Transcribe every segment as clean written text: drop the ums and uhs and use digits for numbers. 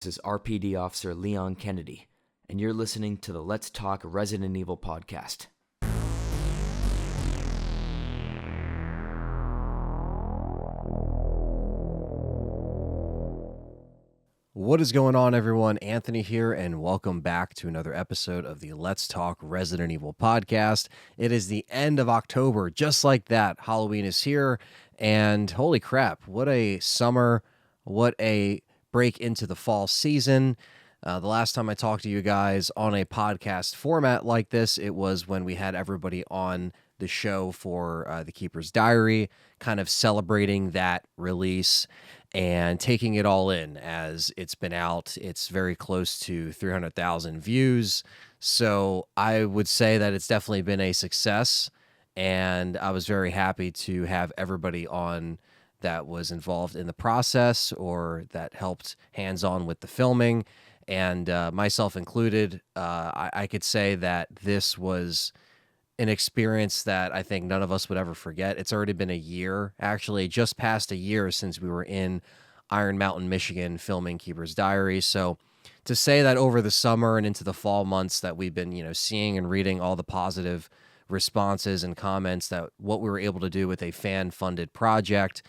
This is RPD Officer Leon Kennedy, and you're listening to the Let's Talk Resident Evil podcast. What is going on, everyone? Anthony here, and welcome back to another episode of the Let's Talk Resident Evil podcast. It is the end of October, just like that. Halloween is here, and holy crap, what a summer, what a break into the fall season. The last time I talked to you guys on a podcast format like this, it was when we had everybody on the show for The Keeper's Diary, kind of celebrating that release and taking it all in as it's been out. It's very close to 300,000 views. So I would say that it's definitely been a success. And I was very happy to have everybody on that was involved in the process or that helped hands-on with the filming. And myself included, I could say that this was an experience that I think none of us would ever forget. It's already been a year, actually, just past a year since we were in Iron Mountain, Michigan, filming Keeper's Diary. So to say that over the summer and into the fall months that we've been, seeing and reading all the positive responses and comments that what we were able to do with a fan-funded project.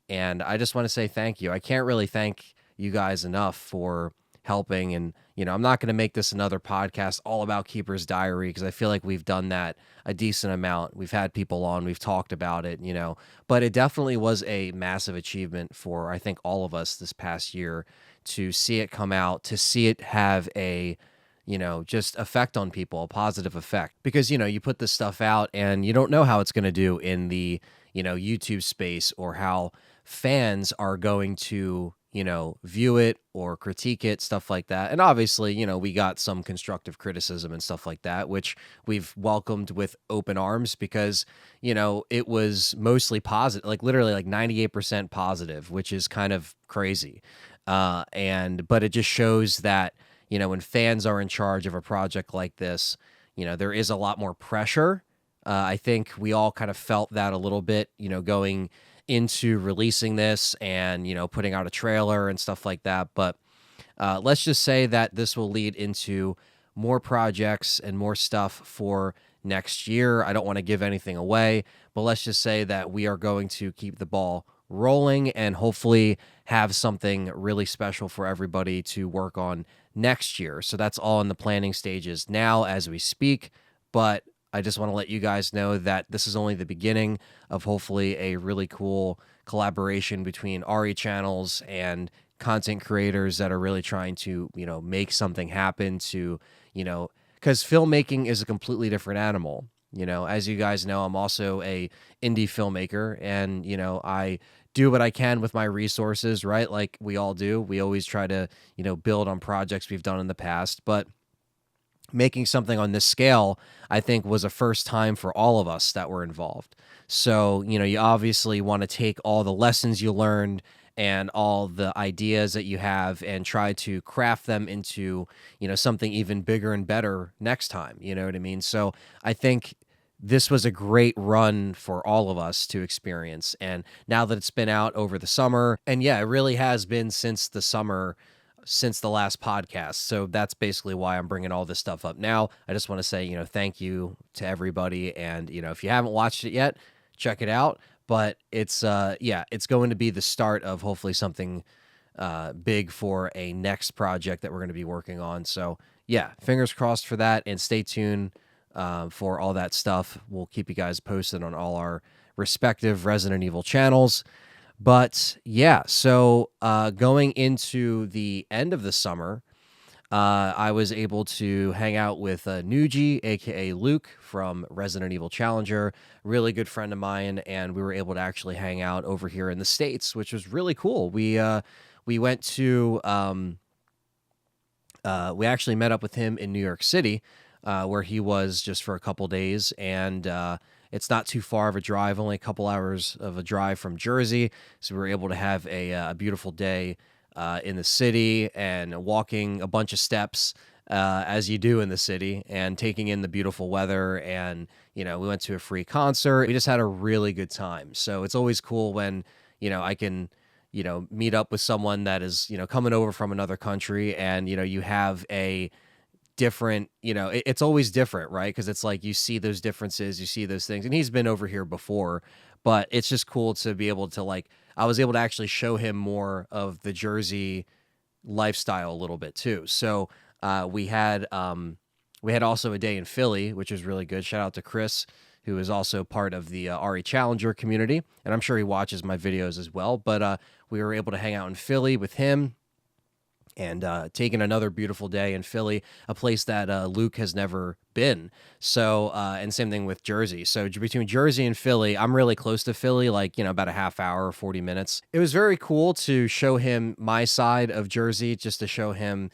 And I just want to say thank you. I can't really thank you guys enough for helping. And, I'm not going to make this another podcast all about Keeper's Diary because I feel like we've done that a decent amount. We've had people on, we've talked about it, but it definitely was a massive achievement for, I think, all of us this past year to see it come out, to see it have a, just effect on people, a positive effect. Because, you put this stuff out and you don't know how it's going to do in the, YouTube space or how fans are going to, view it or critique it, stuff like that. And obviously, we got some constructive criticism and stuff like that, which we've welcomed with open arms because, it was mostly positive, like literally like 98% positive, which is kind of crazy. But it just shows that, when fans are in charge of a project like this, there is a lot more pressure. I think we all kind of felt that a little bit, going into releasing this and, putting out a trailer and stuff like that. But let's just say that this will lead into more projects and more stuff for next year. I don't want to give anything away, but let's just say that we are going to keep the ball rolling and hopefully have something really special for everybody to work on next year. So that's all in the planning stages now as we speak. But I just want to let you guys know that this is only the beginning of hopefully a really cool collaboration between RE channels and content creators that are really trying to, make something happen to, because filmmaking is a completely different animal. As you guys know, I'm also a indie filmmaker and, I do what I can with my resources, right? Like we all do. We always try to, build on projects we've done in the past, but making something on this scale, I think, was a first time for all of us that were involved. So, you obviously want to take all the lessons you learned and all the ideas that you have and try to craft them into, something even bigger and better next time. You know what I mean? So I think this was a great run for all of us to experience. And now that it's been out over the summer, and yeah, it really has been since the summer, since the last podcast. So that's basically why I'm bringing all this stuff up now. I just want to say, thank you to everybody. And, if you haven't watched it yet, check it out. But it's, it's going to be the start of hopefully something big for a next project that we're going to be working on. So yeah, fingers crossed for that and stay tuned for all that stuff. We'll keep you guys posted on all our respective Resident Evil channels. But yeah, so going into the end of the summer, I was able to hang out with Nuji, aka Luke from Resident Evil Challenger, really good friend of mine, and we were able to actually hang out over here in the States, which was really cool. We went to we actually met up with him in New York City, where he was just for a couple days, and it's not too far of a drive, only a couple hours of a drive from Jersey. So we were able to have a beautiful day in the city and walking a bunch of steps as you do in the city and taking in the beautiful weather. And, we went to a free concert. We just had a really good time. So it's always cool when, I can, meet up with someone that is, coming over from another country, and, you have a different, it's always different, right? Because it's like you see those differences, you see those things, and he's been over here before, but it's just cool to be able to, like, I was able to actually show him more of the Jersey lifestyle a little bit too. So we had also a day in Philly, which was really good. Shout out to Chris, who is also part of the RE Challenger community, and I'm sure he watches my videos as well. But we were able to hang out in Philly with him, and taking another beautiful day in Philly, a place that Luke has never been. So, and same thing with Jersey. So between Jersey and Philly, I'm really close to Philly, like, about a half hour, 40 minutes. It was very cool to show him my side of Jersey, just to show him,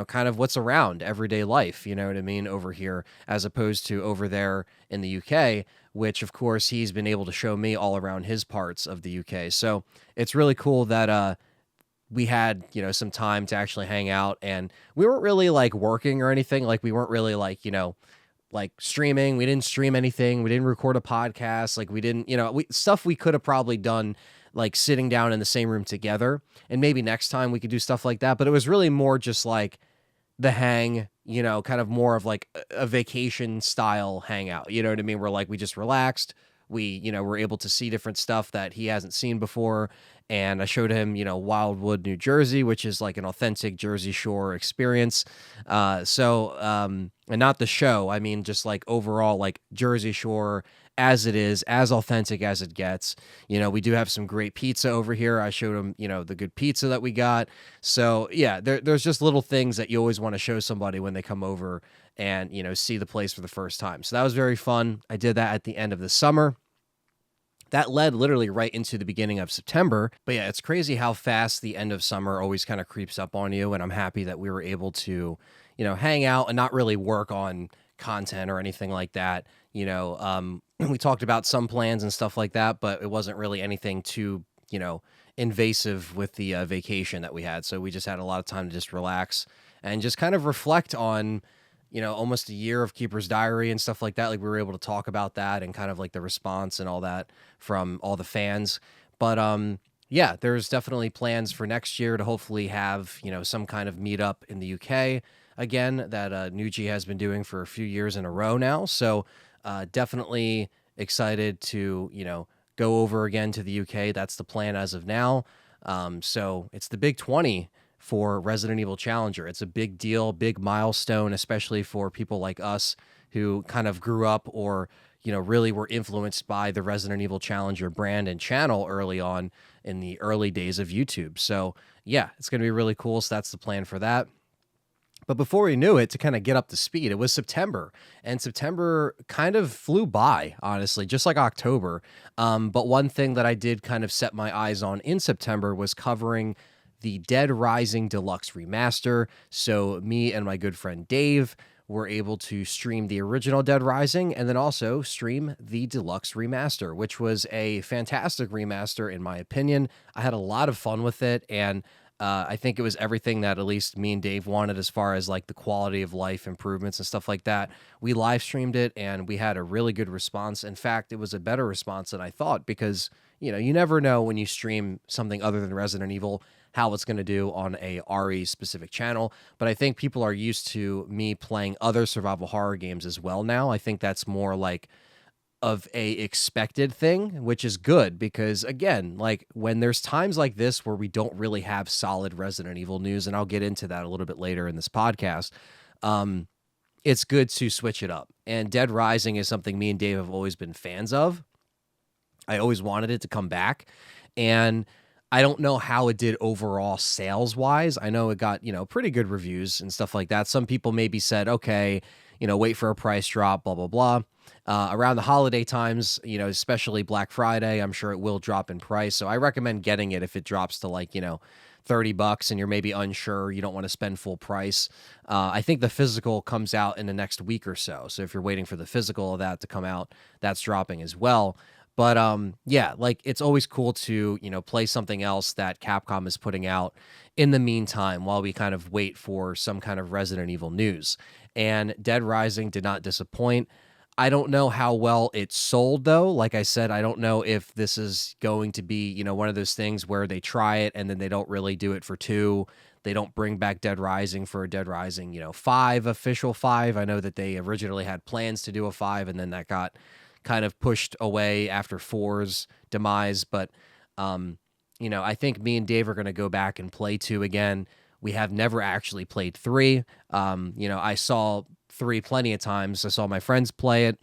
kind of what's around everyday life, you know what I mean, over here, as opposed to over there in the UK, which of course he's been able to show me all around his parts of the UK. So it's really cool that, we had, some time to actually hang out, and we weren't really like working or anything. Like, we weren't really like, like streaming. We didn't stream anything. We didn't record a podcast. Like, we didn't, stuff we could have probably done, like sitting down in the same room together. And maybe next time we could do stuff like that. But it was really more just like the hang, kind of more of like a vacation style hangout. You know what I mean? Where like we just relaxed. We, were able to see different stuff that he hasn't seen before. And I showed him, Wildwood, New Jersey, which is like an authentic Jersey Shore experience. And not the show. I mean, just like overall, like Jersey Shore as it is, as authentic as it gets. We do have some great pizza over here. I showed him, the good pizza that we got. So yeah, there's just little things that you always want to show somebody when they come over and, see the place for the first time. So that was very fun. I did that at the end of the summer. That led literally right into the beginning of September. But yeah, it's crazy how fast the end of summer always kind of creeps up on you. And I'm happy that we were able to, hang out and not really work on content or anything like that. We talked about some plans and stuff like that, but it wasn't really anything too, invasive with the vacation that we had. So we just had a lot of time to just relax and just kind of reflect on, almost a year of Keeper's Diary and stuff like that. Like, we were able to talk about that and kind of like the response and all that from all the fans. But yeah, there's definitely plans for next year to hopefully have, some kind of meetup in the UK again that Nuji has been doing for a few years in a row now. So definitely excited to, go over again to the UK. That's the plan as of now. So it's the big 20 for Resident Evil Challenger. It's a big deal, big milestone, especially for people like us who kind of grew up or, really were influenced by the Resident Evil Challenger brand and channel early on in the early days of YouTube. So yeah, it's going to be really cool. So that's the plan for that. But before we knew it, to kind of get up to speed, it was September, and September kind of flew by, honestly, just like October. But one thing that I did kind of set my eyes on in September was covering the Dead Rising Deluxe Remaster. So me and my good friend Dave were able to stream the original Dead Rising and then also stream the Deluxe Remaster, which was a fantastic remaster in my opinion. I had a lot of fun with it, and I think it was everything that at least me and Dave wanted as far as like the quality of life improvements and stuff like that. We live streamed it and we had a really good response. In fact, it was a better response than I thought because, you never know when you stream something other than Resident Evil how it's going to do on a RE specific channel. But I think people are used to me playing other survival horror games as well now. I think that's more like of a expected thing, which is good because again, like when there's times like this where we don't really have solid Resident Evil news, and I'll get into that a little bit later in this podcast, it's good to switch it up. And Dead Rising is something me and Dave have always been fans of. I always wanted it to come back, and I don't know how it did overall sales wise. I know it got, pretty good reviews and stuff like that. Some people maybe said, okay, wait for a price drop, blah, blah, blah. Around the holiday times, especially Black Friday, I'm sure it will drop in price. So I recommend getting it if it drops to like, $30 and you're maybe unsure, you don't want to spend full price. I think the physical comes out in the next week or so. So if you're waiting for the physical of that to come out, that's dropping as well. But yeah, like it's always cool to, play something else that Capcom is putting out in the meantime while we kind of wait for some kind of Resident Evil news. And Dead Rising did not disappoint. I don't know how well it sold, though. Like I said, I don't know if this is going to be, one of those things where they try it and then they don't really do it for 2. They don't bring back Dead Rising for a Dead Rising, 5, official 5. I know that they originally had plans to do a 5, and then that got kind of pushed away after 4's demise. But, I think me and Dave are going to go back and play 2 again. We have never actually played 3. I saw 3 plenty of times. I saw my friends play it,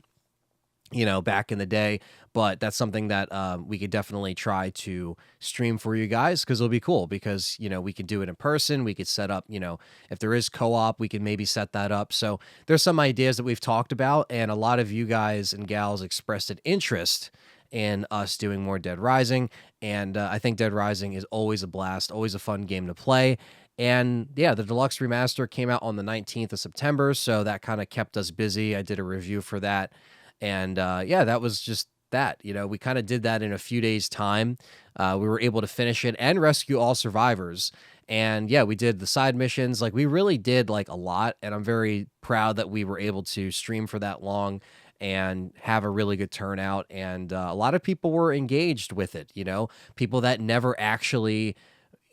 back in the day, but that's something that we could definitely try to stream for you guys, because it'll be cool, because, we could do it in person. We could set up, if there is co-op, we can maybe set that up. So there's some ideas that we've talked about, and a lot of you guys and gals expressed an interest in us doing more Dead Rising. And I think Dead Rising is always a blast, always a fun game to play. And yeah, the deluxe remaster came out on the 19th of September, so that kind of kept us busy. I did a review for that. And yeah, that was just that. We kind of did that in a few days' time. We were able to finish it and rescue all survivors. And yeah, we did the side missions. Like, we really did like a lot. And I'm very proud that we were able to stream for that long and have a really good turnout. And a lot of people were engaged with it. People that never actually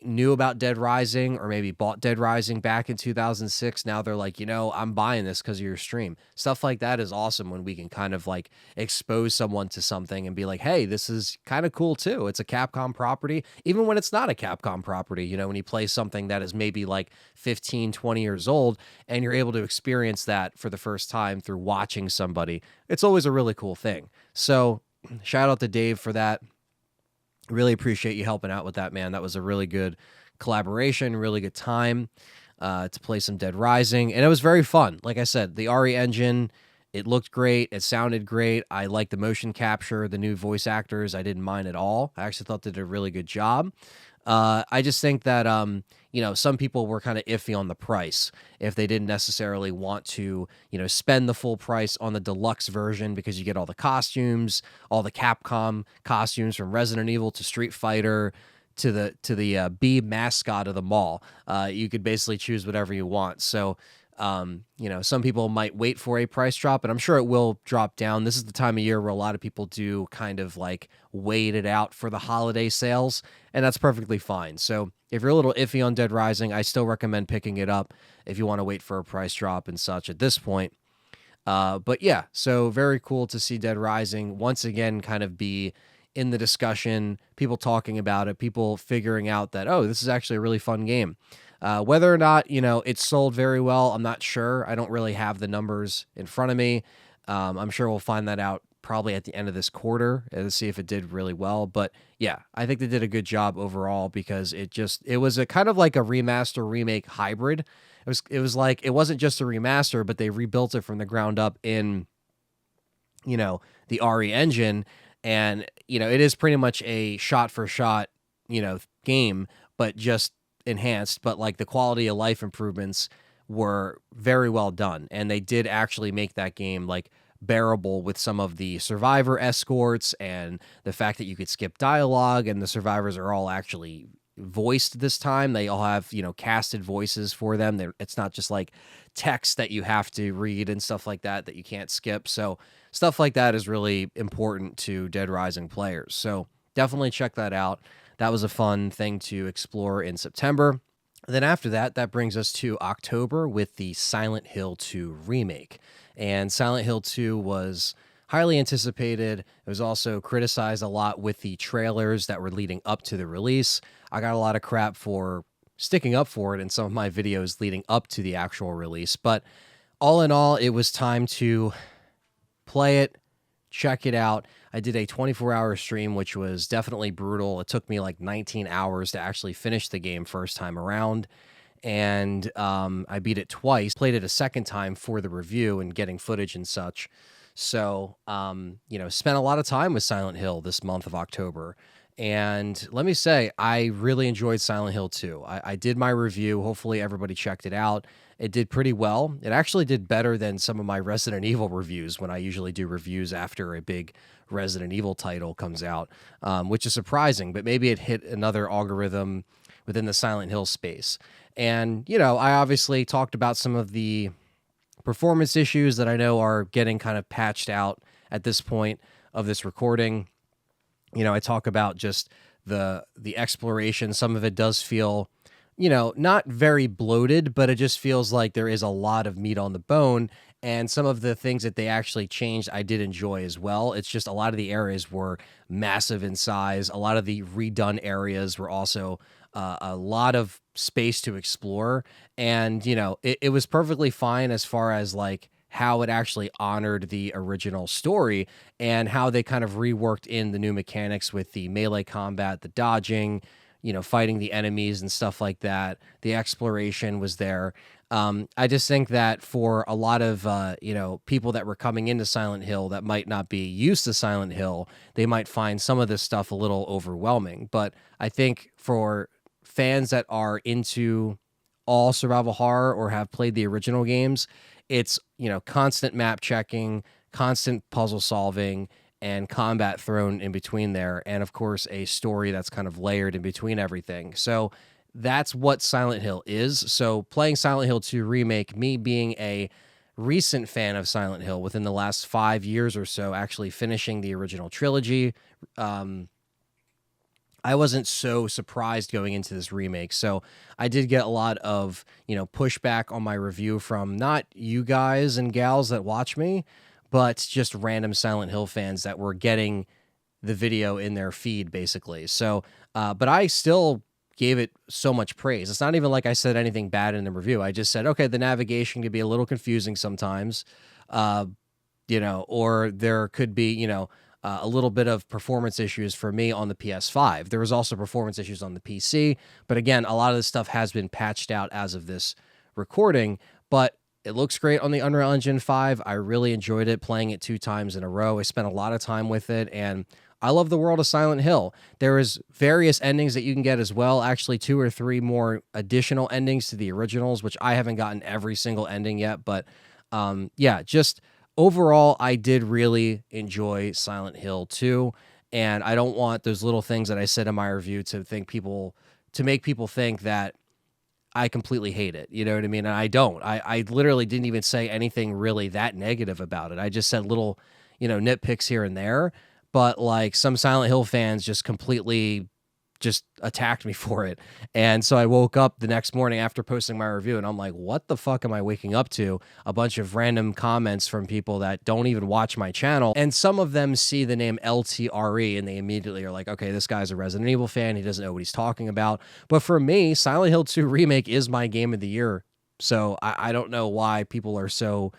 knew about Dead Rising, or maybe bought Dead Rising back in 2006. Now they're like, I'm buying this because of your stream. Stuff like that is awesome, when we can kind of like expose someone to something and be like, hey, this is kind of cool too. It's a Capcom property, even when it's not a Capcom property. When you play something that is maybe like 15, 20 years old, and you're able to experience that for the first time through watching somebody, it's always a really cool thing. So shout out to Dave for that. Really appreciate you helping out with that, man. That was a really good collaboration, really good time to play some Dead Rising. And it was very fun. Like I said, the RE engine, it looked great. It sounded great. I liked the motion capture, the new voice actors. I didn't mind at all. I actually thought they did a really good job. I just think that, some people were kind of iffy on the price, if they didn't necessarily want to, spend the full price on the deluxe version, because you get all the costumes, all the Capcom costumes, from Resident Evil to Street Fighter to the bee mascot of the mall. You could basically choose whatever you want. So, some people might wait for a price drop, and I'm sure it will drop down. This is the time of year where a lot of people do kind of like wait it out for the holiday sales, and that's perfectly fine. So if you're a little iffy on Dead Rising, I still recommend picking it up if you want to wait for a price drop and such at this point. But yeah, so very cool to see Dead Rising once again kind of be in the discussion, people talking about it, people figuring out that, oh, this is actually a really fun game. Whether or not, it sold very well, I'm not sure. I don't really have the numbers in front of me. I'm sure we'll find that out probably at the end of this quarter to see if it did really well. But yeah, I think they did a good job overall, because it was a kind of like a remaster remake hybrid. It was like, it wasn't just a remaster, but they rebuilt it from the ground up in, the RE engine. And, it is pretty much a shot for shot, game, but just enhanced. But like, the quality of life improvements were very well done, and they did actually make that game like bearable, with some of the survivor escorts and the fact that you could skip dialogue, and the survivors are all actually voiced this time. They all have, casted voices for them. It's not just like text that you have to read and stuff like that you can't skip. So stuff like that is really important to Dead Rising players. So definitely check that out. That was a fun thing to explore in September. Then after that, that brings us to October with the Silent Hill 2 remake. And Silent Hill 2 was highly anticipated. It was also criticized a lot with the trailers that were leading up to the release. I got a lot of crap for sticking up for it in some of my videos leading up to the actual release. But all in all, it was time to play it, check it out. I did a 24-hour stream, which was definitely brutal. It took me like 19 hours to actually finish the game first time around. And I beat it twice, played it a second time for the review and getting footage and such. So, spent a lot of time with Silent Hill this month of October. And let me say, I really enjoyed Silent Hill 2. I did my review. Hopefully everybody checked it out. It did pretty well. It actually did better than some of my Resident Evil reviews when I usually do reviews after a big Resident Evil title comes out, which is surprising, but maybe it hit another algorithm within the Silent Hill space. And, I obviously talked about some of the performance issues that I know are getting kind of patched out at this point of this recording. I talk about just the exploration. Some of it does feel, not very bloated, but it just feels like there is a lot of meat on the bone. And some of the things that they actually changed, I did enjoy as well. It's just a lot of the areas were massive in size. A lot of the redone areas were also a lot of space to explore. And, it was perfectly fine as far as like how it actually honored the original story and how they kind of reworked in the new mechanics with the melee combat, the dodging, fighting the enemies and stuff like that. The exploration was there. I just think that for a lot of, people that were coming into Silent Hill that might not be used to Silent Hill, they might find some of this stuff a little overwhelming. But I think for fans that are into all survival horror or have played the original games, it's, constant map checking, constant puzzle solving, and combat thrown in between there. And of course, a story that's kind of layered in between everything. So that's what Silent Hill is. So playing Silent Hill 2 Remake, me being a recent fan of Silent Hill within the last 5 years or so, actually finishing the original trilogy, I wasn't so surprised going into this remake. So I did get a lot of, pushback on my review from not you guys and gals that watch me, but just random Silent Hill fans that were getting the video in their feed, basically. So, but I still gave it so much praise. It's not even like I said anything bad in the review. I just said, okay, the navigation could be a little confusing sometimes, or there could be, a little bit of performance issues for me on the PS5. There was also performance issues on the PC, but again, a lot of this stuff has been patched out as of this recording, but it looks great on the Unreal Engine 5. I really enjoyed it, playing it 2 times in a row. I spent a lot of time with it, and I love the world of Silent Hill. There is various endings that you can get as well, actually 2 or 3 more additional endings to the originals, which I haven't gotten every single ending yet, but just overall, I did really enjoy Silent Hill 2, and I don't want those little things that I said in my review to make people think that I completely hate it. You know what I mean? And I don't. I literally didn't even say anything really that negative about it. I just said little, nitpicks here and there, but like some Silent Hill fans just completely just attacked me for it. And so I woke up the next morning after posting my review and I'm like, what the fuck am I waking up to? A bunch of random comments from people that don't even watch my channel. And some of them see the name LTRE and they immediately are like, okay, this guy's a Resident Evil fan. He doesn't know what he's talking about. But for me, Silent Hill 2 Remake is my game of the year. So I don't know why people are so,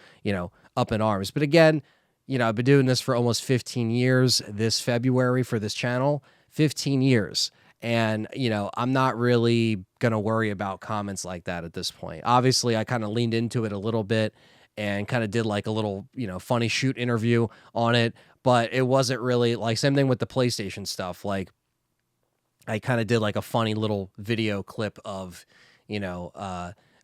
up in arms. But again, I've been doing this for almost 15 years this February for this channel, 15 years. And, I'm not really going to worry about comments like that at this point. Obviously, I kind of leaned into it a little bit and kind of did like a little, funny shoot interview on it. But it wasn't really like same thing with the PlayStation stuff. Like I kind of did like a funny little video clip of,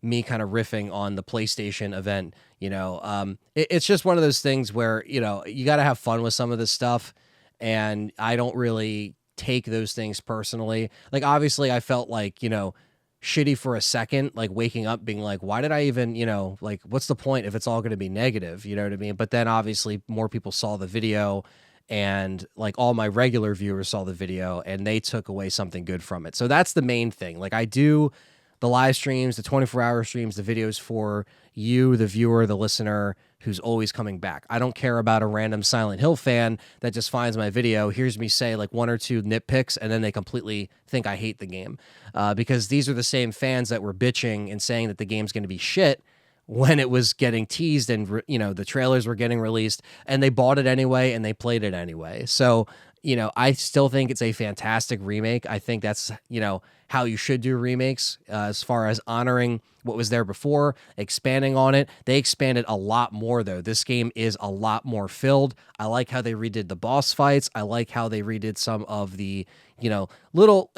me kind of riffing on the PlayStation event. It's just one of those things where, you got to have fun with some of this stuff. And I don't really take those things personally. Like obviously I felt like, shitty for a second, like waking up being like, why did I even, like what's the point if it's all going to be negative, you know what I mean? But then obviously more people saw the video and like all my regular viewers saw the video and they took away something good from it. So that's the main thing. Like I do the live streams, the 24-hour streams, the videos for you, the viewer, the listener who's always coming back. I don't care about a random Silent Hill fan that just finds my video, hears me say like 1 or 2 nitpicks, and then they completely think I hate the game. Because these are the same fans that were bitching and saying that the game's going to be shit when it was getting teased and, the trailers were getting released, and they bought it anyway and they played it anyway. So, I still think it's a fantastic remake. I think that's, how you should do remakes as far as honoring what was there before, expanding on it. They expanded a lot more, though. This game is a lot more filled. I like how they redid the boss fights. I like how they redid some of the, little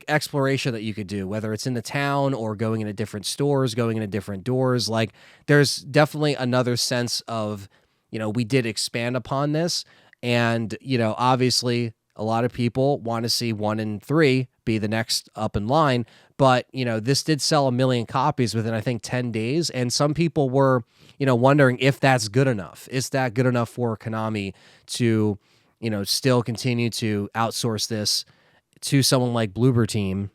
exploration that you could do, whether it's in the town or going into different stores, going into different doors. Like there's definitely another sense of, we did expand upon this. And, obviously a lot of people want to see 1 and 3 be the next up in line, But, this did sell 1 million copies within, I think, 10 days. And some people were, wondering if that's good enough. Is that good enough for Konami to, still continue to outsource this to someone like Bloober Team?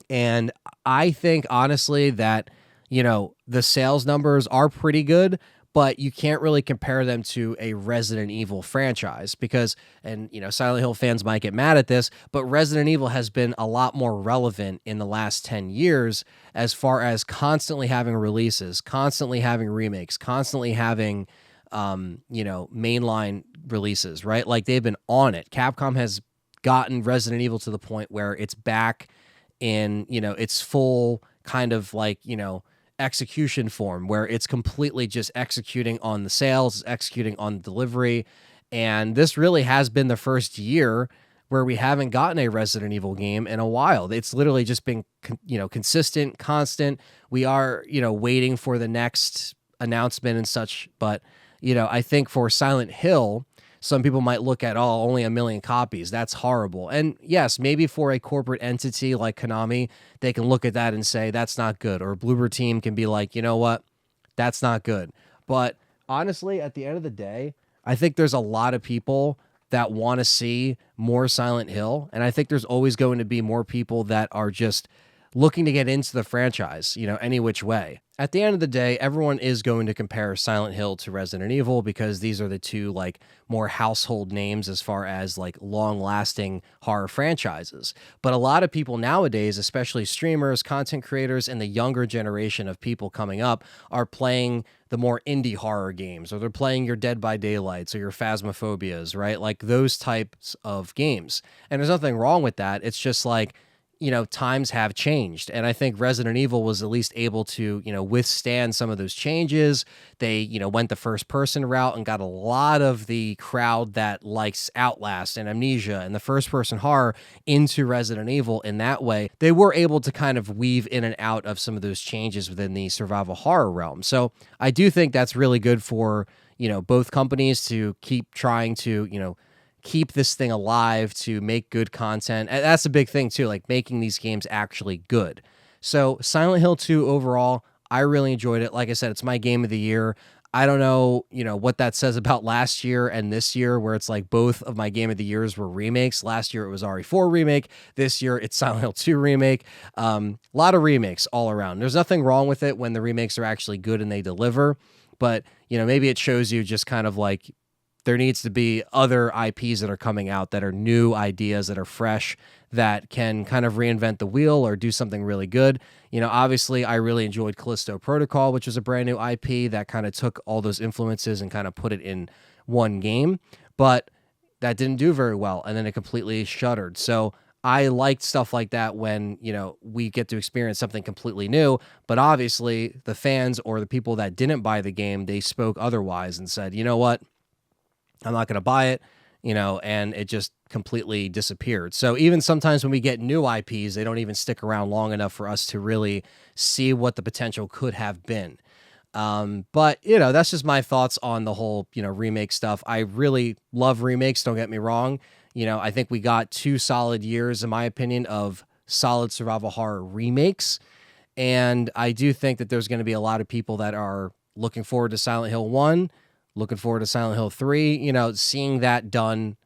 And I think, honestly, that, the sales numbers are pretty good, but you can't really compare them to a Resident Evil franchise because, and, Silent Hill fans might get mad at this, but Resident Evil has been a lot more relevant in the last 10 years as far as constantly having releases, constantly having remakes, constantly having, mainline releases, right? Like, they've been on it. Capcom has gotten Resident Evil to the point where it's back in, its full kind of like, execution form where it's completely just executing on the sales, executing on delivery. And this really has been the first year where we haven't gotten a Resident Evil game in a while. It's literally just been, consistent, constant. We are, waiting for the next announcement and such. But, I think for Silent Hill, some people might look at, only 1 million copies. That's horrible. And yes, maybe for a corporate entity like Konami, they can look at that and say, that's not good. Or Bloober Team can be like, you know what? That's not good. But honestly, at the end of the day, I think there's a lot of people that want to see more Silent Hill. And I think there's always going to be more people that are just looking to get into the franchise, any which way. At the end of the day, everyone is going to compare Silent Hill to Resident Evil because these are the two like more household names as far as like long-lasting horror franchises. But a lot of people nowadays, especially streamers, content creators, and the younger generation of people coming up are playing the more indie horror games, or they're playing your Dead by Daylights or your Phasmophobias, right? Like those types of games. And there's nothing wrong with that. It's just like, times have changed. And I think Resident Evil was at least able to, withstand some of those changes. They, went the first person route and got a lot of the crowd that likes Outlast and Amnesia and the first person horror into Resident Evil in that way. They were able to kind of weave in and out of some of those changes within the survival horror realm. So I do think that's really good for, both companies to keep trying to, keep this thing alive, to make good content. And that's a big thing too, like making these games actually good. So Silent Hill 2 overall, I really enjoyed it. Like I said, it's my game of the year. I don't know, what that says about last year and this year, where it's like both of my game of the years were remakes. Last year it was RE4 remake. This year it's Silent Hill 2 remake. A lot of remakes all around. There's nothing wrong with it when the remakes are actually good and they deliver. But, maybe it shows you just kind of like, there needs to be other IPs that are coming out that are new ideas, that are fresh, that can kind of reinvent the wheel or do something really good. Obviously, I really enjoyed Callisto Protocol, which was a brand new IP that kind of took all those influences and kind of put it in one game, but that didn't do very well, and then it completely shuttered. So I liked stuff like that when, we get to experience something completely new, but obviously the fans or the people that didn't buy the game, they spoke otherwise and said, you know what? I'm not going to buy it, and it just completely disappeared. So even sometimes when we get new IPs, they don't even stick around long enough for us to really see what the potential could have been. But, that's just my thoughts on the whole, remake stuff. I really love remakes, don't get me wrong. I think we got 2 solid years, in my opinion, of solid survival horror remakes. And I do think that there's going to be a lot of people that are looking forward to Silent Hill 1, looking forward to Silent Hill 3, seeing that done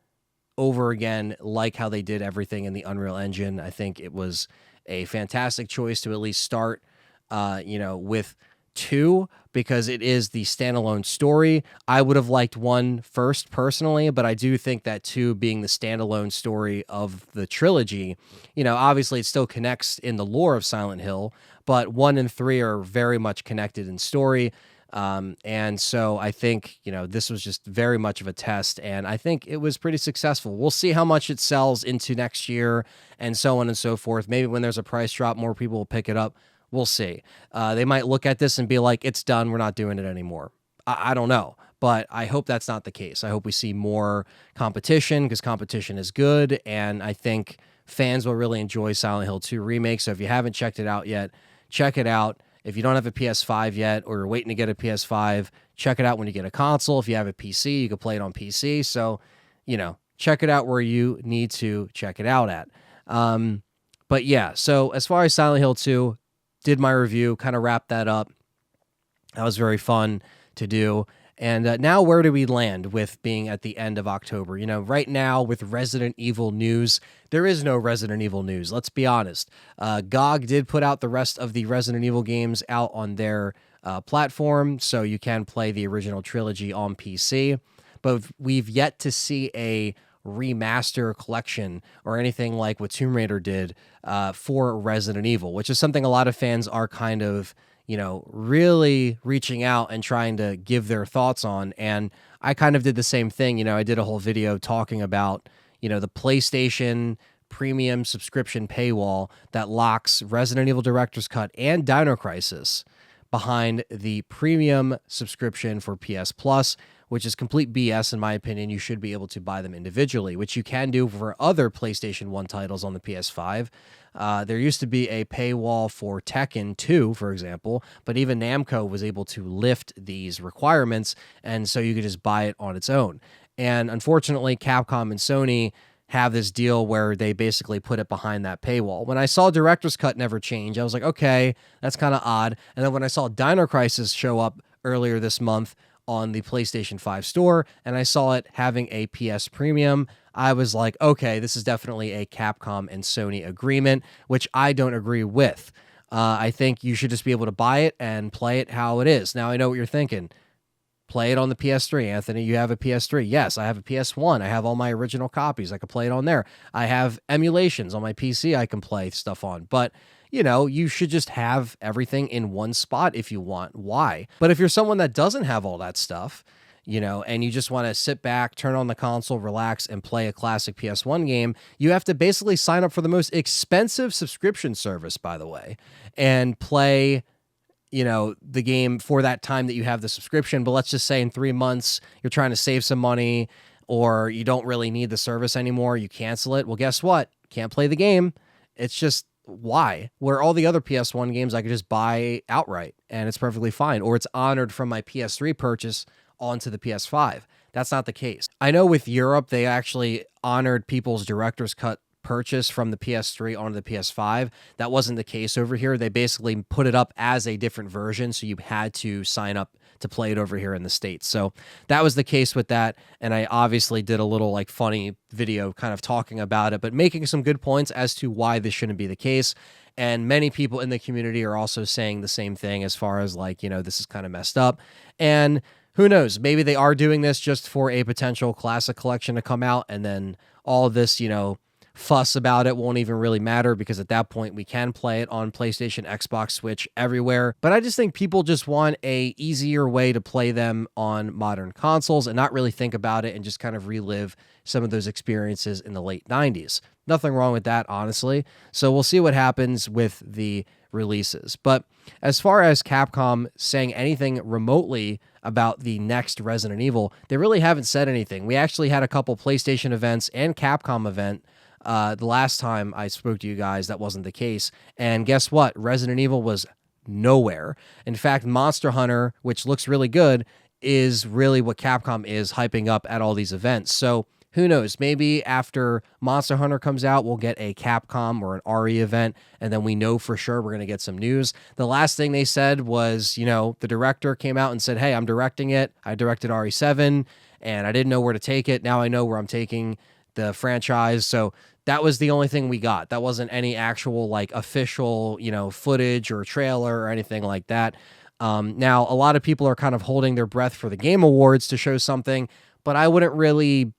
over again, like how they did everything in the Unreal Engine. I think it was a fantastic choice to at least start, with 2, because it is the standalone story. I would have liked 1 first personally, but I do think that 2 being the standalone story of the trilogy, obviously it still connects in the lore of Silent Hill, but 1 and 3 are very much connected in story. And so I think, this was just very much of a test, and I think it was pretty successful. We'll see how much it sells into next year and so on and so forth. Maybe when there's a price drop, more people will pick it up. We'll see. They might look at this and be like, it's done. We're not doing it anymore. I don't know, but I hope that's not the case. I hope we see more competition because competition is good. And I think fans will really enjoy Silent Hill 2 Remake. So if you haven't checked it out yet, check it out. If you don't have a PS5 yet, or you're waiting to get a PS5, check it out when you get a console. If you have a PC, you can play it on PC. So, check it out where you need to check it out at. But yeah, so as far as Silent Hill 2, did my review, kind of wrapped that up. That was very fun to do. And now where do we land with being at the end of October? You know, right now with Resident Evil news, there is no Resident Evil news. Let's be honest. GOG did put out the rest of the Resident Evil games out on their platform, so you can play the original trilogy on PC. But we've yet to see a remaster collection or anything like what Tomb Raider did for Resident Evil, which is something a lot of fans are kind of, you know, really reaching out and trying to give their thoughts on. And I kind of did the same thing. You know, I did a whole video talking about, you know, the PlayStation premium subscription paywall that locks Resident Evil Director's Cut and Dino Crisis behind the premium subscription for PS Plus, which is complete BS in my opinion. You should be able to buy them individually, which you can do for other PlayStation 1 titles on the PS5. There used to be a paywall for Tekken 2, for example, but even Namco was able to lift these requirements, and so you could just buy it on its own. And unfortunately, Capcom and Sony have this deal where they basically put it behind that paywall. When I saw Director's Cut never change, I was like, okay, that's kind of odd. And then when I saw Dino Crisis show up earlier this month on the PlayStation 5 store, and I saw it having a PS Premium, I was like, okay, this is definitely a Capcom and Sony agreement, which I don't agree with. I think you should just be able to buy it and play it how it is. Now, I know what you're thinking. Play it on the PS3, Anthony. You have a PS3. Yes, I have a PS1. I have all my original copies. I can play it on there. I have emulations on my PC I can play stuff on. But, you know, you should just have everything in one spot if you want. Why? But if you're someone that doesn't have all that stuff, you know, and you just want to sit back, turn on the console, relax, and play a classic PS1 game, you have to basically sign up for the most expensive subscription service, by the way, and play, you know, the game for that time that you have the subscription. But let's just say in 3 months, you're trying to save some money or you don't really need the service anymore. You cancel it. Well, guess what? Can't play the game. It's just, why? Where all the other PS1 games I could just buy outright and it's perfectly fine. Or it's honored from my PS3 purchase onto the PS5. That's not the case. I know with Europe, they actually honored people's Director's Cut purchase from the PS3 onto the PS5. That wasn't the case over here. They basically put it up as a different version, so you had to sign up to play it over here in the States. So that was the case with that, and I obviously did a little like funny video kind of talking about it, but making some good points as to why this shouldn't be the case. And many people in the community are also saying the same thing as far as like, you know, this is kind of messed up. And who knows? Maybe they are doing this just for a potential classic collection to come out, and then all of this, you know, fuss about it won't even really matter because at that point we can play it on PlayStation, Xbox, Switch, everywhere. But I just think people just want a easier way to play them on modern consoles and not really think about it and just kind of relive some of those experiences in the late 90s. Nothing wrong with that, honestly. So we'll see what happens with the releases. But as far as Capcom saying anything remotely about the next Resident Evil, they really haven't said anything. We actually had a couple PlayStation events and Capcom event the last time I spoke to you guys. That wasn't the case. And guess what? Resident Evil was nowhere. In fact, Monster Hunter, which looks really good, is really what Capcom is hyping up at all these events. So who knows? Maybe after Monster Hunter comes out, we'll get a Capcom or an RE event, and then we know for sure we're going to get some news. The last thing they said was, you know, the director came out and said, hey, I'm directing it. I directed RE7, and I didn't know where to take it. Now I know where I'm taking the franchise. So that was the only thing we got. That wasn't any actual, like, official, you know, footage or trailer or anything like that. Now, a lot of people are kind of holding their breath for the Game Awards to show something, but I wouldn't really,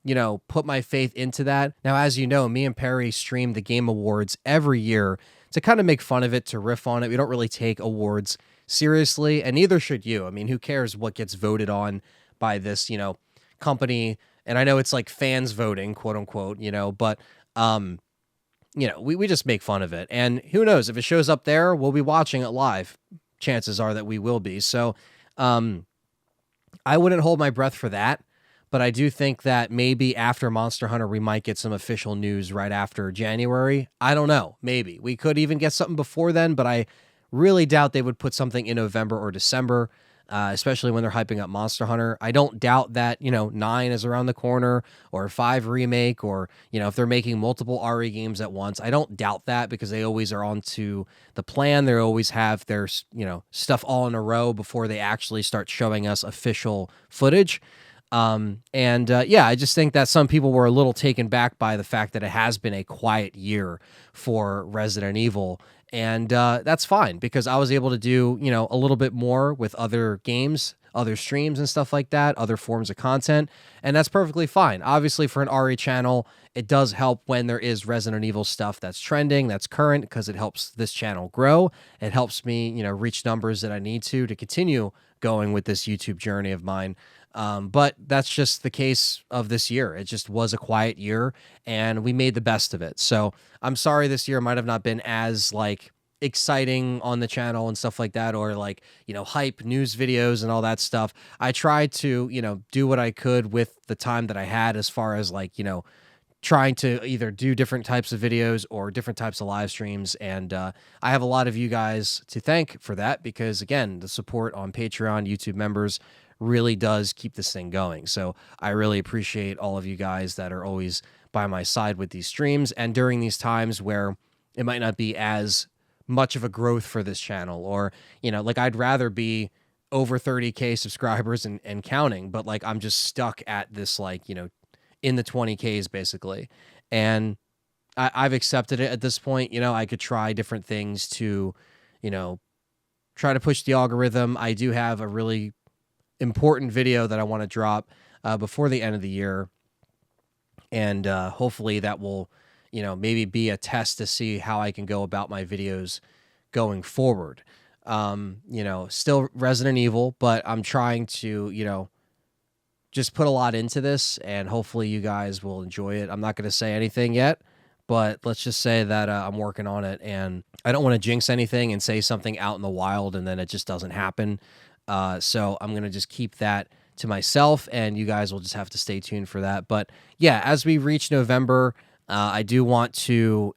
you know, put my faith into that. Now, as you know, me and Perry stream the Game Awards every year to kind of make fun of it, to riff on it. We don't really take awards seriously, and neither should you. I mean, who cares what gets voted on by this, you know, company? And I know it's like fans voting, quote unquote, you know, but, you know, we just make fun of it. And who knows, if it shows up there, we'll be watching it live. Chances are that we will be. So I wouldn't hold my breath for that. But I do think that maybe after Monster Hunter, we might get some official news right after January. I don't know. Maybe. We could even get something before then, but I really doubt they would put something in November or December. especially when they're hyping up Monster Hunter. I don't doubt that, 9 is around the corner, or 5 Remake, or, if they're making multiple RE games at once. I don't doubt that because they always are on to the plan. They always have their, stuff all in a row before they actually start showing us official footage. I just think that some people were a little taken back by the fact that it has been a quiet year for Resident Evil. And that's fine because I was able to do, a little bit more with other games, other streams and stuff like that, other forms of content. And that's perfectly fine. Obviously, for an RE channel, it does help when there is Resident Evil stuff that's trending, that's current, because it helps this channel grow. It helps me, reach numbers that I need to continue going with this YouTube journey of mine. But that's just the case of this year. It just was a quiet year and we made the best of it. So I'm sorry this year might have not been as exciting on the channel and stuff like that, or hype news videos and all that stuff. I tried to, do what I could with the time that I had as far as trying to either do different types of videos or different types of live streams. And I have a lot of you guys to thank for that because, again, the support on Patreon, YouTube members really does keep this thing going. So I really appreciate all of you guys that are always by my side with these streams and during these times where it might not be as much of a growth for this channel, or, I'd rather be over 30K subscribers and counting, but I'm just stuck at this, in the 20Ks basically. And I've accepted it at this point. I could try different things to, try to push the algorithm. I do have a really important video that I want to drop before the end of the year. And hopefully that will, maybe be a test to see how I can go about my videos going forward. Still Resident Evil, but I'm trying to, just put a lot into this and hopefully you guys will enjoy it. I'm not going to say anything yet, but let's just say that I'm working on it and I don't want to jinx anything and say something out in the wild and then it just doesn't happen. So I'm going to just keep that to myself and you guys will just have to stay tuned for that. But yeah, as we reach November, I do want to,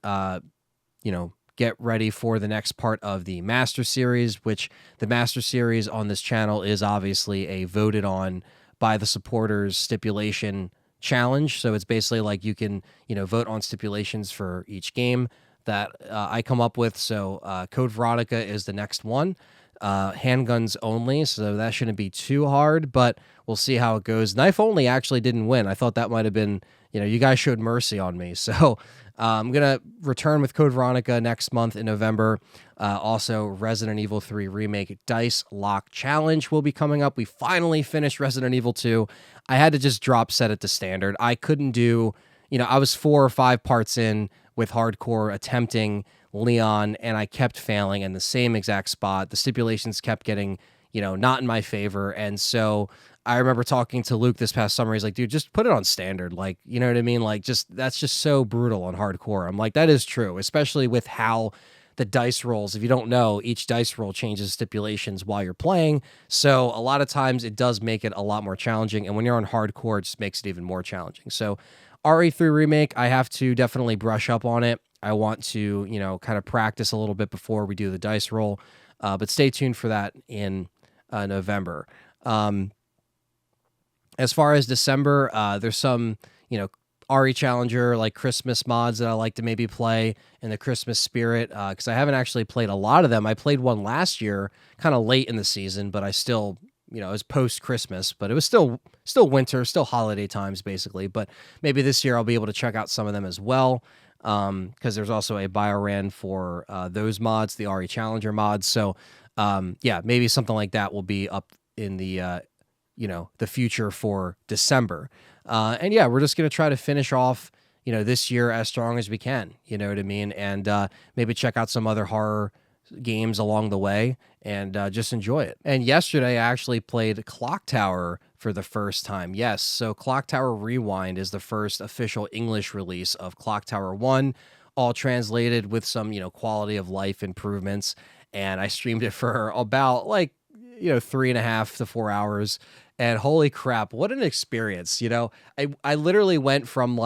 get ready for the next part of the Master Series, which the Master Series on this channel is obviously a voted on by the supporters stipulation challenge. So it's basically you can, vote on stipulations for each game that I come up with. So Code Veronica is the next one. Handguns only, so that shouldn't be too hard, but we'll see how it goes. Knife only actually didn't win. I thought that might have been, you guys showed mercy on me. So I'm going to return with Code Veronica next month in November. Also, Resident Evil 3 Remake Dice Lock Challenge will be coming up. We finally finished Resident Evil 2. I had to just drop set it to standard. I couldn't do, I was 4 or 5 parts in with hardcore attempting Leon, and I kept failing in the same exact spot. The stipulations kept getting, not in my favor. And so I remember talking to Luke this past summer. He's like, dude, just put it on standard. You know what I mean? That's just so brutal on hardcore. I'm like, that is true, especially with how the dice rolls. If you don't know, each dice roll changes stipulations while you're playing. So a lot of times it does make it a lot more challenging. And when you're on hardcore, it just makes it even more challenging. So RE3 Remake, I have to definitely brush up on it. I want to, kind of practice a little bit before we do the dice roll. But stay tuned for that in November. As far as December, there's some, RE Challenger, Christmas mods that I like to maybe play in the Christmas spirit, because I haven't actually played a lot of them. I played one last year, kind of late in the season, but I still, it was post-Christmas, but it was still winter, still holiday times, basically. But maybe this year I'll be able to check out some of them as well, because there's also a Bioran for those mods, the RE Challenger mods. So, yeah, maybe something like that will be up in the the future for December. And yeah, we're just going to try to finish off, this year as strong as we can, you know what I mean? And maybe check out some other horror games along the way and just enjoy it. And yesterday I actually played Clocktower for the first time. Yes, so Clocktower Rewind is the first official English release of Clocktower 1, all translated with some, quality of life improvements. And I streamed it for about 3.5 to 4 hours. And holy crap, what an experience. I literally went from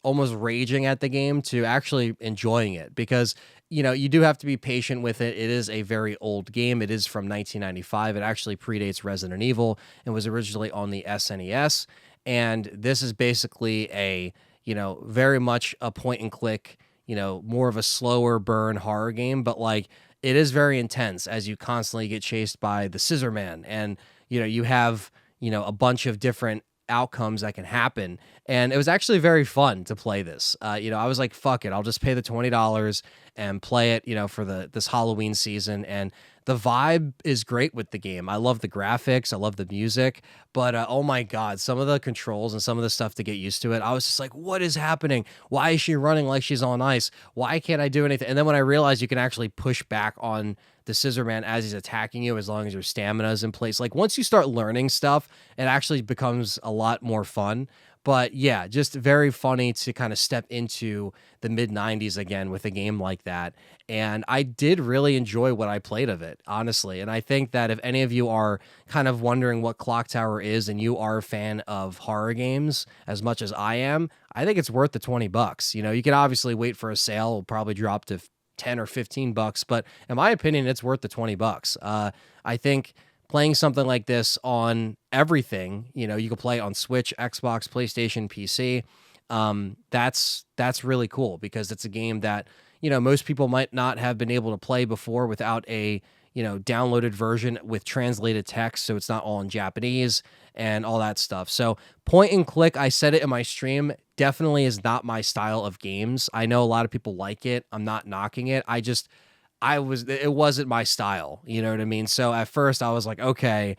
almost raging at the game to actually enjoying it because, you do have to be patient with it. It is a very old game. It is from 1995. It actually predates Resident Evil and was originally on the SNES. And this is basically very much a point and click, more of a slower burn horror game, but like it is very intense as you constantly get chased by the Scissor Man. And, you have, a bunch of different outcomes that can happen. And it was actually very fun to play this. I was like, fuck it, I'll just pay the $20 and play it, for this Halloween season. And the vibe is great with the game. I love the graphics, I love the music, but oh my God, some of the controls and some of the stuff to get used to it, I was just like, what is happening? Why is she running like she's on ice? Why can't I do anything? And then when I realized you can actually push back on the Scissor Man as he's attacking you, as long as your stamina is in place. Like once you start learning stuff, it actually becomes a lot more fun. But yeah, just very funny to kind of step into the mid 90s again with a game like that. And I did really enjoy what I played of it, honestly. And I think that if any of you are kind of wondering what Clocktower is and you are a fan of horror games as much as I am, I think it's worth the $20. You can obviously wait for a sale. It'll probably drop to 10 or 15 bucks, but in my opinion, it's worth the $20. I think playing something like this on everything, you can play on Switch, Xbox, PlayStation, PC. That's really cool because it's a game that, most people might not have been able to play before without a, downloaded version with translated text. So it's not all in Japanese and all that stuff. So point and click, I said it in my stream, definitely is not my style of games. I know a lot of people like it. I'm not knocking it. It wasn't my style. You know what I mean? So at first I was like, okay,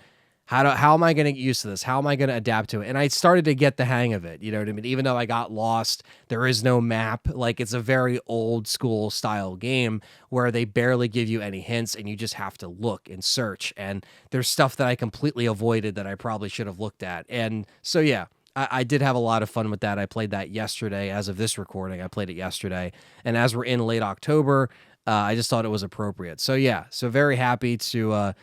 how am I going to get used to this? How am I going to adapt to it? And I started to get the hang of it. You know what I mean? Even though I got lost, there is no map. Like it's a very old school style game where they barely give you any hints and you just have to look and search. And there's stuff that I completely avoided that I probably should have looked at. And so, yeah, I did have a lot of fun with that. I played that yesterday. As of this recording, I played it yesterday. And as we're in late October, I just thought it was appropriate. So yeah, so very happy to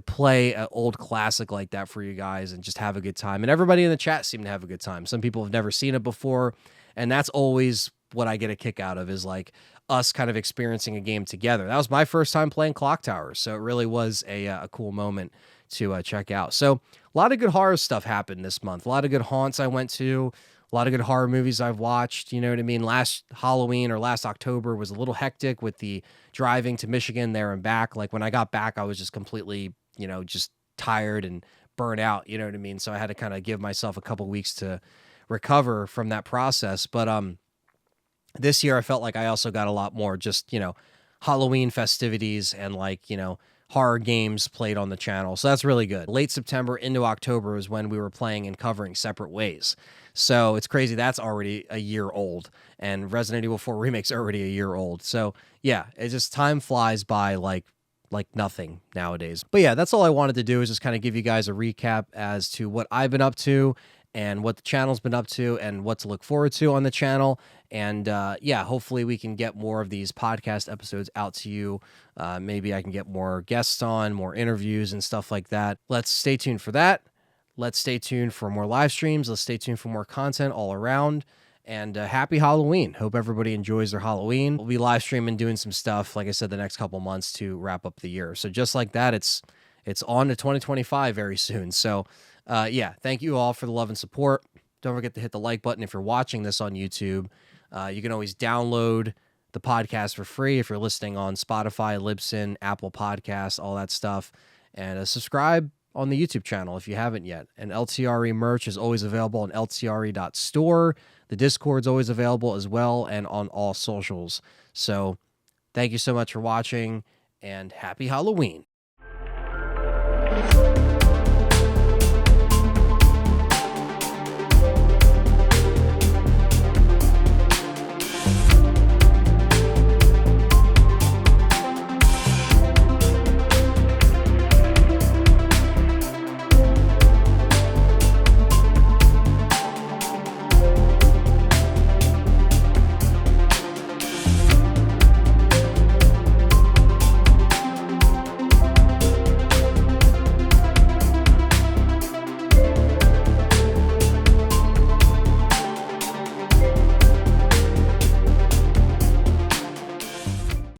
play an old classic like that for you guys and just have a good time. And everybody in the chat seemed to have a good time. Some people have never seen it before, and that's always what I get a kick out of, is like us kind of experiencing a game together. That was my first time playing Clocktower, so it really was a cool moment to check out. So a lot of good horror stuff happened this month. A lot of good haunts I went to. A lot of good horror movies I've watched. You know what I mean? Last Halloween or last October was a little hectic with the driving to Michigan there and back. Like when I got back, I was just completely, just tired and burnt out. You know what I mean? So I had to kind of give myself a couple weeks to recover from that process. But this year I felt like I also got a lot more just, Halloween festivities and like, horror games played on the channel. So that's really good. Late September into October was when we were playing and covering Separate Ways. So it's crazy. That's already a year old, and Resident Evil 4 Remake's already a year old. So yeah, it just time flies by like nothing nowadays. But yeah, that's all I wanted to do, is just kind of give you guys a recap as to what I've been up to and what the channel's been up to and what to look forward to on the channel. And yeah, hopefully we can get more of these podcast episodes out to you. Maybe I can get more guests on, more interviews and stuff like that. Let's stay tuned for that. Let's stay tuned for more live streams. Let's stay tuned for more content all around. And happy Halloween. Hope everybody enjoys their Halloween. We'll be live streaming, doing some stuff, like I said, the next couple months to wrap up the year. So just like that, it's on to 2025 very soon. So yeah, thank you all for the love and support. Don't forget to hit the like button if you're watching this on YouTube. You can always download the podcast for free if you're listening on Spotify, Libsyn, Apple Podcasts, all that stuff. And subscribe on the YouTube channel if you haven't yet. And LTRE merch is always available on LTRE.store. The Discord's always available as well, and on all socials. So thank you so much for watching, and happy Halloween.